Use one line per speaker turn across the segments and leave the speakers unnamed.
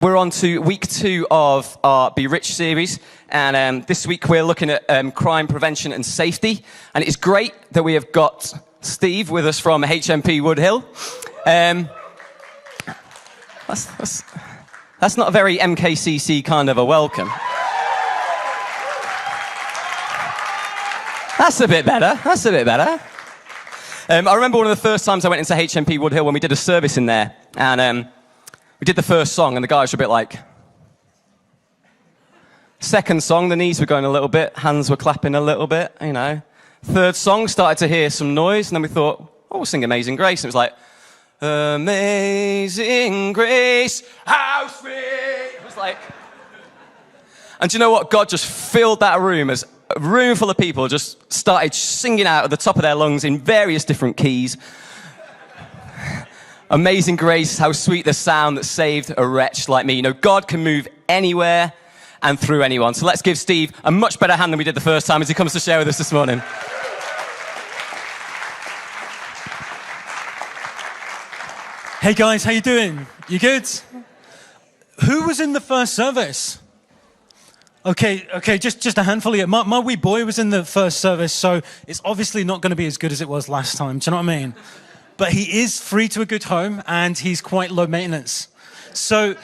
We're on to week 2 of our Be Rich series, and this week we're looking at crime prevention and safety, and it's great that we have got Steve with us from HMP Woodhill. That's not a very MKCC kind of a welcome. That's a bit better. I remember one of the first times I went into HMP Woodhill when we did a service in there, and we did the first song, and the guys were a bit like... Second song, the knees were going a little bit, hands were clapping a little bit, you know. Third song, started to hear some noise, and then we thought, oh, we'll sing Amazing Grace. And it was like, Amazing Grace, how sweet. It was like... And do you know what? God just filled that room as a room full of people just started singing out at the top of their lungs in various different keys. Amazing grace, how sweet the sound that saved a wretch like me. You know, God can move anywhere and through anyone. So let's give Steve a much better hand than we did the first time as he comes to share with us this morning.
Hey guys, how you doing? You good? Who was in the first service? Okay, just a handful of you. My wee boy was in the first service, so it's obviously not going to be as good as it was last time. Do you know what I mean? But he is free to a good home, and he's quite low maintenance. So,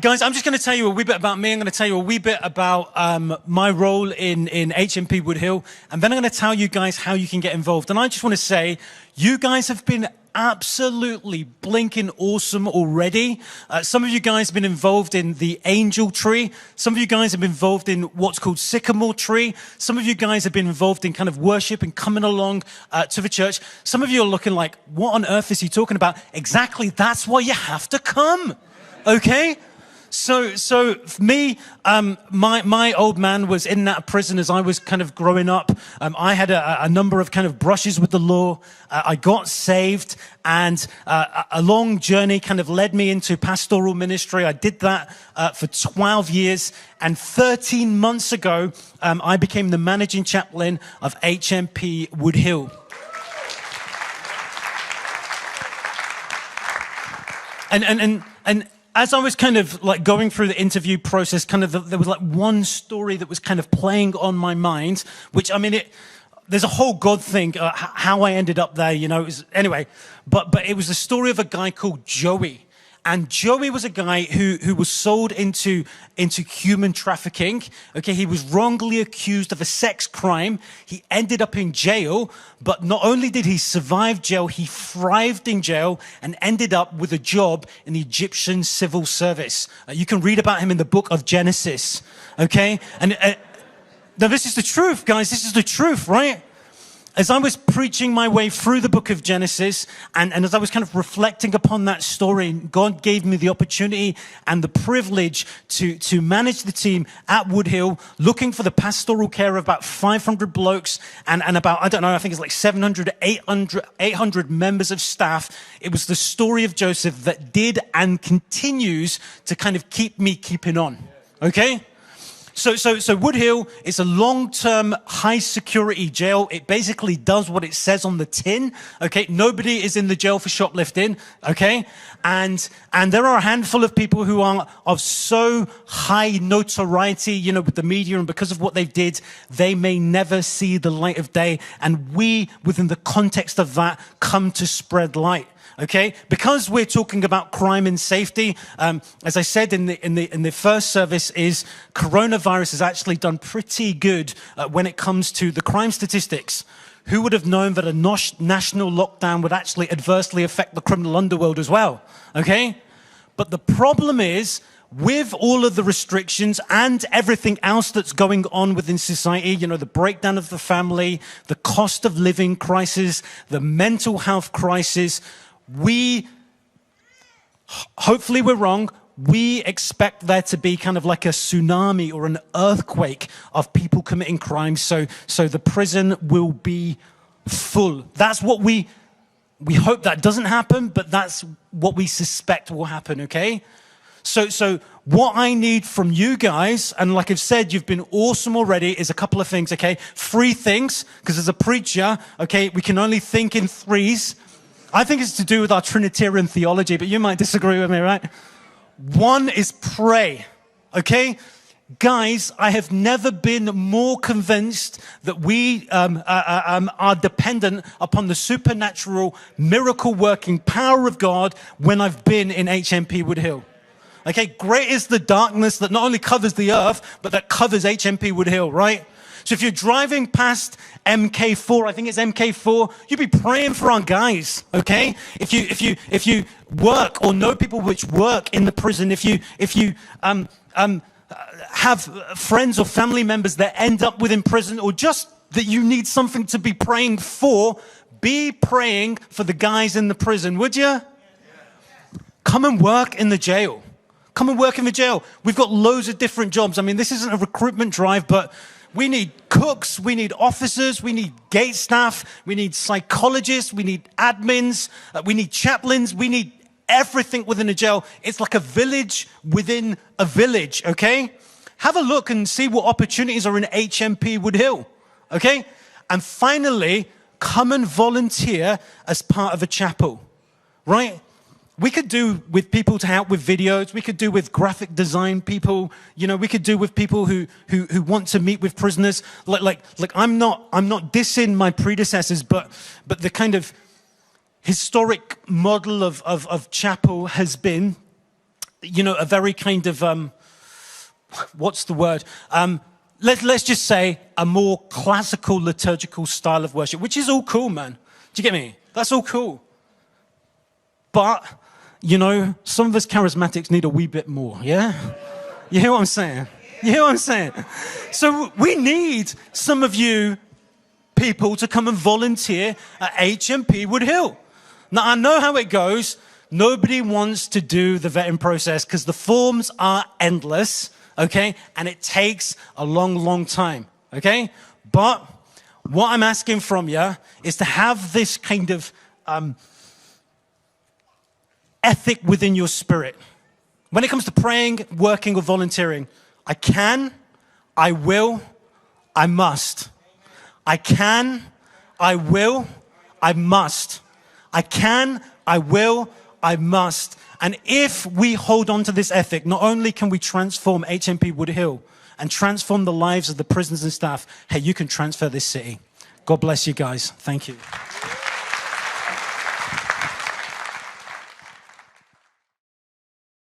guys, I'm just going to tell you a wee bit about me. I'm going to tell you a wee bit about my role in HMP Woodhill, and then I'm going to tell you guys how you can get involved. And I just want to say, you guys have been absolutely blinking awesome already. Some of you guys have been involved in the angel tree. Some of you guys have been involved in what's called sycamore tree. Some of you guys have been involved in kind of worship and coming along to the church. Some of you are looking like, what on earth is he talking about? Exactly, that's why you have to come, okay? So for me, my old man was in that prison as I was kind of growing up. I had a number of kind of brushes with the law. I got saved, and a long journey kind of led me into pastoral ministry. I did that for 12 years, and 13 months ago, I became the managing chaplain of HMP Woodhill. And as I was kind of like going through the interview process, kind of there was like one story that was kind of playing on my mind, which, I mean, there's a whole God thing, how I ended up there, you know, anyway, but it was the story of a guy called Joey. And Joey was a guy who was sold into human trafficking. Okay, he was wrongly accused of a sex crime. He ended up in jail, but not only did he survive jail, he thrived in jail and ended up with a job in the Egyptian civil service. You can read about him in the book of Genesis. Okay, and now this is the truth, guys. This is the truth, right? As I was preaching my way through the book of Genesis, and as I was kind of reflecting upon that story, God gave me the opportunity and the privilege to manage the team at Woodhill, looking for the pastoral care of about 500 blokes and about, I don't know, I think it's like 700, 800 members of staff. It was the story of Joseph that did and continues to kind of keep me keeping on, okay? So Woodhill is a long-term, high-security jail. It basically does what it says on the tin, okay? Nobody is in the jail for shoplifting, okay? And there are a handful of people who are of so high notoriety, you know, with the media, and because of what they did, they may never see the light of day. And we, within the context of that, come to spread light. Okay, because we're talking about crime and safety, as I said in the first service, is coronavirus has actually done pretty good when it comes to the crime statistics. Who would have known that a national lockdown would actually adversely affect the criminal underworld as well? Okay, but the problem is, with all of the restrictions and everything else that's going on within society, you know, the breakdown of the family, the cost of living crisis, the mental health crisis, hopefully we're wrong, we expect there to be kind of like a tsunami or an earthquake of people committing crimes, so the prison will be full. That's what we hope that doesn't happen, but that's what we suspect will happen, okay? So what I need from you guys, and like I've said, you've been awesome already, is a couple of things, okay? 3 things, because as a preacher, okay, we can only think in threes. I think it's to do with our Trinitarian theology, but you might disagree with me, right? One is pray, okay? Guys, I have never been more convinced that we are dependent upon the supernatural, miracle-working power of God when I've been in HMP Woodhill. Okay, great is the darkness that not only covers the earth, but that covers HMP Woodhill, right? So if you're driving past MK4, I think it's MK4, you'd be praying for our guys, okay? If you work or know people which work in the prison, if you have friends or family members that end up within prison, or just that you need something to be praying for, be praying for the guys in the prison, would you? Come and work in the jail. Come and work in the jail. We've got loads of different jobs. I mean, this isn't a recruitment drive, but we need cooks, we need officers, we need gate staff, we need psychologists, we need admins, we need chaplains, we need everything within a jail. It's like a village within a village, okay? Have a look and see what opportunities are in HMP Woodhill, okay? And finally, come and volunteer as part of a chapel, right? We could do with people to help with videos. We could do with graphic design people. You know, we could do with people who want to meet with prisoners. Like I'm not dissing my predecessors, but the kind of historic model of chapel has been, you know, a very kind of what's the word? Let's just say a more classical liturgical style of worship, which is all cool, man. Do you get me? That's all cool. But, you know, some of us charismatics need a wee bit more, yeah? You hear what I'm saying? You hear what I'm saying? So we need some of you people to come and volunteer at HMP Woodhill. Now, I know how it goes. Nobody wants to do the vetting process because the forms are endless, okay? And it takes a long, long time, okay? But what I'm asking from you is to have this kind of ethic within your spirit. When it comes to praying, working, or volunteering, I can, I will, I must. I can, I will, I must. I can, I will, I must. And if we hold on to this ethic, not only can we transform HMP Woodhill and transform the lives of the prisoners and staff, hey, you can transfer this city. God bless you guys. Thank you.